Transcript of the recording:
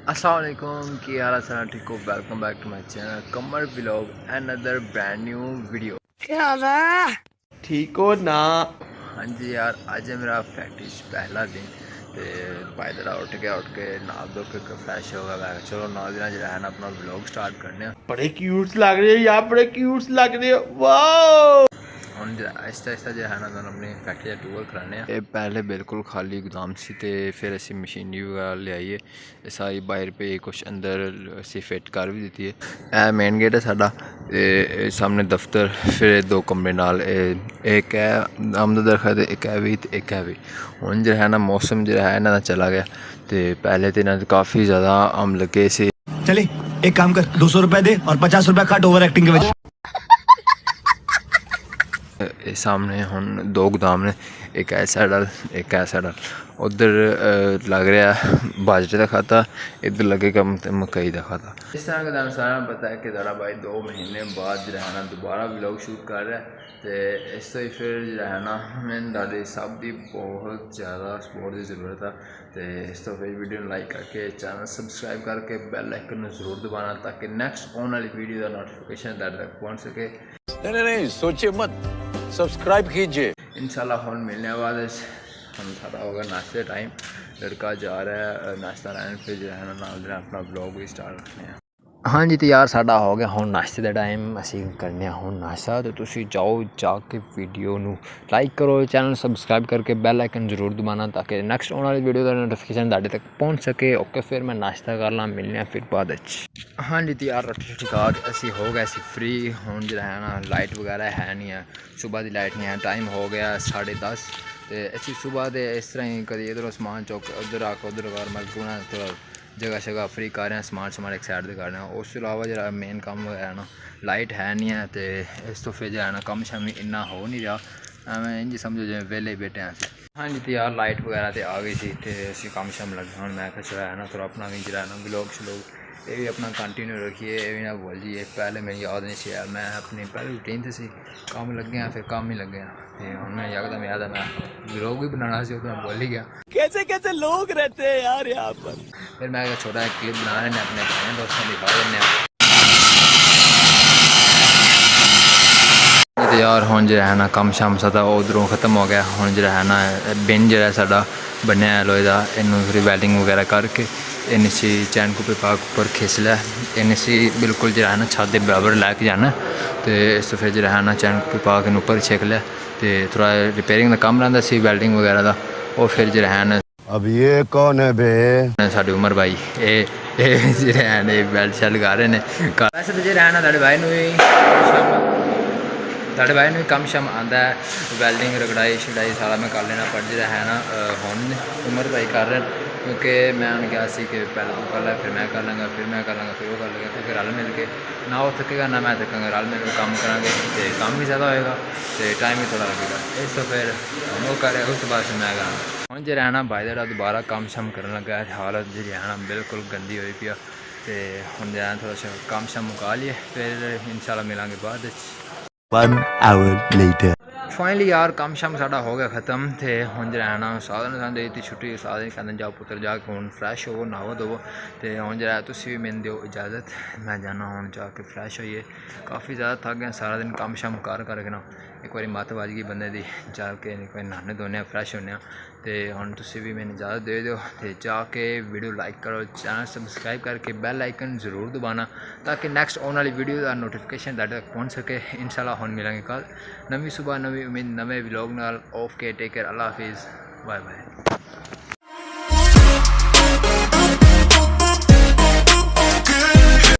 अस्सलाम वालेकुम की हाल है ठीक हो। Welcome back to my channel Kamar vlog another brand new video. क्या हाल है? ठीक हो ना? हाँ जी यार, अज है मेरा फैक्ट्री पहला दिन। तो पायदरा उठ के नहा धो के फ्रैश होगा। मैं चलो ना दिन जो है ना अपना व्लॉग स्टार्ट करने। बड़े क्यूट लग रहे हो यार, बड़े क्यूट लग रहे हो। वाह, हम आहिस्ता आहिस्ता जो है ना अपनी फैक्ट्री का टूर कराने। ये पहले बिल्कुल खाली गोदाम सी ते फिर असी मशीनरी वगैरह लियाई है सारी बाहर पे कुछ अंदर असी फिट कर भी दी है। यह मेन गेट है साडा, सामने दफ्तर, फिर दो कमरे नाल एक है अमद दरखत, एक है भी तो एक है भी। हुण जो है ना मौसम जो है इन्हां दा चला गया। तो पहले तो इन्हां काफ़ी ज़्यादा आम लगे से। चले एक काम कर, 200 रुपए दे और 50 रुपए कट ओवर एक्टिंग के वजह। सामने हुण दो गोदाम ने, एक ऐ साइड एक ऐ साइड। उधर लग रहा है बाजरे का खाता, इधर लगेगा मकई का खाता। इस तरह का तुम सारा पता है कि ज़रा भाई 2 महीने बाद जो है ना दोबारा व्लॉग शूट कर रहा है। तो इस तो फिर जो है ना मैंने दादी सब की बहुत ज़्यादा सपोर्ट की ज़रूरत है। तो इस तो फिर वीडियो लाइक करके चैनल सबसक्राइब करके बेल आइकन जरूर दबाना ताकि नेक्स्ट आने वाली वीडियो का नोटिफिकेशन दर तक पहुँच सके। नहीं सोचिए मत, सब्सक्राइब कीजिए। इंशाल्लाह हम मिलने बाद हम सारा होगा नाश्ते टाइम। लड़का जा रहा है नाश्ता लैन, फिर जो है ना अपना ब्लॉग भी स्टार्ट करने हैं। हाँ जी, तो यार साडा हो गया हुण नाश्ते का टाइम। असी करने हुण नाश्ता। तो तुसी जाओ जाके वीडियो नू लाइक करो, चैनल सबसक्राइब करके बेल आइकन जरूर दबाना ताकि नेक्स्ट आने वाली वीडियो का नोटिफिकेशन तुहाडे तक पहुँच सके। ओके, फिर मैं नाश्ता कर ला, मिलने फिर बाद। हाँ जी, तो यार रोटी शोटी खा के असी हो गए फ्री। हुण जो है ना लाइट वगैरह है नहीं है, सुबह की लाइट नहीं है। टाइम हो गया 10:30। तो असी सुबह के इस तरह ही कभी इधरों समान चुक उधर आके उधर कर मतलब थोड़ा जगह शगह फ्री कर रहे हैं, समान एक साइड से कर रहे हैं। उस अलावा जो मेन काम है ना लाइट है नहीं है। तो इस तो फिर जो है ना कम शम इन्ना हो नहीं रहा। मैं इंज समझो जिवें वेले बैठे हैं। हाँ जी, तो यार लाइट वगैरह तो आ गई थी। तो असी कम शम लगे हूँ। मैं जो है ना थोड़ा अपना भी जो है ना व्लॉग श्लॉग ये भी अपना कंटिन्यू रखिए, ये भी ना भूल जाइए। पहले मेरी याद नहीं सी यार, मैं अपनी पहले रूटीन से काम लगे हैं, फिर काम ही लगे हैं। फिर हम मैं यकदम याद है मैं व्लॉग भी बनाना सी, तो मैं भूल ही गया। कैसे कैसे लोग रहते हैं यार यहाँ पर। फिर मैं छोटा एक क्लिप बना रहे अपने दोस्तों दिखा दें। तो यार हुण जो है ना कम शम सा उधरों ख़त्म हो गया। हुण जो है ना बिन जो साडा बनया लोहे का, इनू फिर वैल्डिंग वगैरह करके इन सी चैन को पा ऊपर खिस लिया। इन सी बिल्कुल जो है ना छत के बराबर लैके जाना। तो इस तो फिर जो है ना चैन को पा के ऊपर छेक लिया। तो थोड़ा रिपेयरिंग का काम रहता सी वैल्डिंग वगैरह का। और फिर जो है ना अब ये कौन है बे? साढ़े उमर भाई ये जो है ना बेल्ट शैल्ट गा रहे हैं। वैसे तो जो है ना साढ़े भाई भी कम शम आता है, वैल्डिंग रगड़ाई शगड़ाई सारा मैं कर लेना। पर जो है ना हुण उमर भाई कर रहे हैं, क्योंकि मैं उन्हें कहा कि पहले तू कर लै, फिर मैं कर लूँगा, फिर मैं कर लूँगा, फिर वो कर लेगा। क्योंकि रल मिल के ना वो थकेगा ना मैं थकांगा, रल मिल के काम करांगे तो काम भी ज़्यादा होएगा तो टाइम भी थोड़ा लगेगा। इस तो फिर वो करे, उस बाद फिर मैं करांगा। हुण जो है ना भाई दा दोबारा काम शम करन लगा। हालत जी है ना बिल्कुल गंदी हुई पी। तो हुण जो है थोड़ा सा काम शम मुका लिए, फिर इंशाल्लाह मिलांगे बाद। 1 hour later. फाइनली यार काम शाम साडा हो गया ख़त्म। थे हुण जो है ना साधन दे दी छुट्टी। साधन कहते जाओ पुत्र जाके हुण फ्रैश हो नहाओ धोवो। तो हुण जो है तुसीं भी मैनूं दिओ इजाज़त, मैं जाना हुण जाके फ्रैश होइए। काफ़ी ज़्यादा थक गया सारा दिन काम शाम करके ना। एक बार मत्त बज गई बंदे दी, जाके एक बार नहाने धोने फ्रैश होने। तो हुण तुसीं भी मैनूं इजाज़त दे दो। तो जाके वीडियो लाइक करो, चैनल सबसक्राइब करके बेल आइकन जरूर दबाना ताकि नेक्स्ट आने वाली वीडियो का नोटिफिकेशन तुहाडे तक पहुँच सके। इंशाल्लाह हुण मिलांगे कल नवी सुबह नवी उम्मीद नवे व्लॉग नाल। ओके, टेक केयर, अल्लाह हाफिज़, बाय बाय।